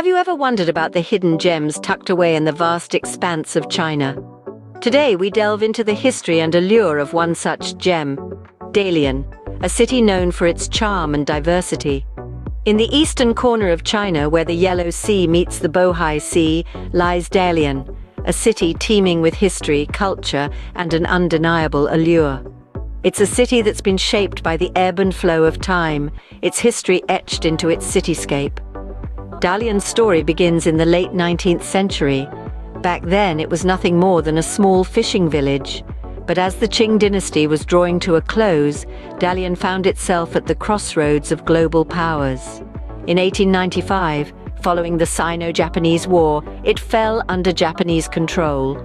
Have you ever wondered about the hidden gems tucked away in the vast expanse of China? Today we delve into the history and allure of one such gem, Dalian, a city known for its charm and diversity. In the eastern corner of China, where the Yellow Sea meets the Bohai Sea, lies Dalian, a city teeming with history, culture, and an undeniable allure. It's a city that's been shaped by the ebb and flow of time, its history etched into its cityscape. Dalian's story begins in the late 19th century. Back then, it was nothing more than a small fishing village. But as the Qing dynasty was drawing to a close, Dalian found itself at the crossroads of global powers. In 1895, following the Sino-Japanese War, it fell under Japanese control.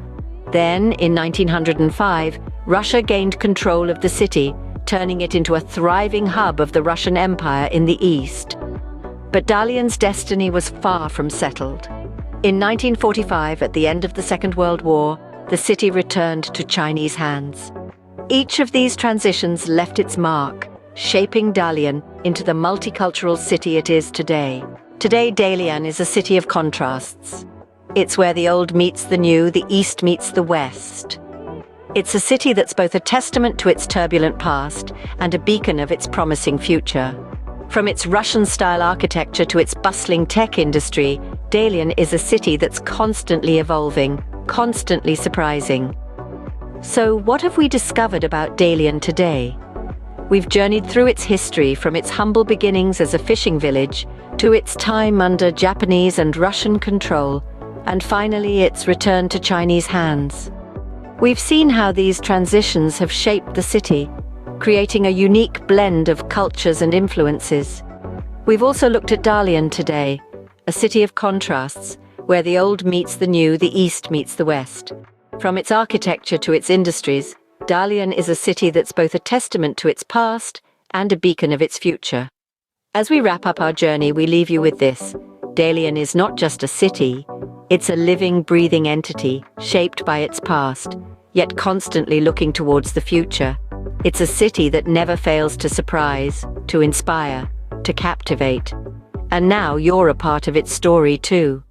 Then, in 1905, Russia gained control of the city, turning it into a thriving hub of the Russian Empire in the east. But Dalian's destiny was far from settled. In 1945, at the end of the Second World War, the city returned to Chinese hands. Each of these transitions left its mark, shaping Dalian into the multicultural city it is today. Today, Dalian is a city of contrasts. It's where the old meets the new, the East meets the West. It's a city that's both a testament to its turbulent past and a beacon of its promising future. From its Russian-style architecture to its bustling tech industry, Dalian is a city that's constantly evolving, constantly surprising. So what have we discovered about Dalian today? We've journeyed through its history, from its humble beginnings as a fishing village to its time under Japanese and Russian control, and finally its return to Chinese hands. We've seen how these transitions have shaped the city, creating a unique blend of cultures and influences. We've also looked at Dalian today, a city of contrasts, where the old meets the new, the East meets the West. From its architecture to its industries, Dalian is a city that's both a testament to its past and a beacon of its future. As we wrap up our journey, we leave you with this. Dalian is not just a city, it's a living, breathing entity, shaped by its past, yet constantly looking towards the future. It's a city that never fails to surprise, to inspire, to captivate. And now you're a part of its story too.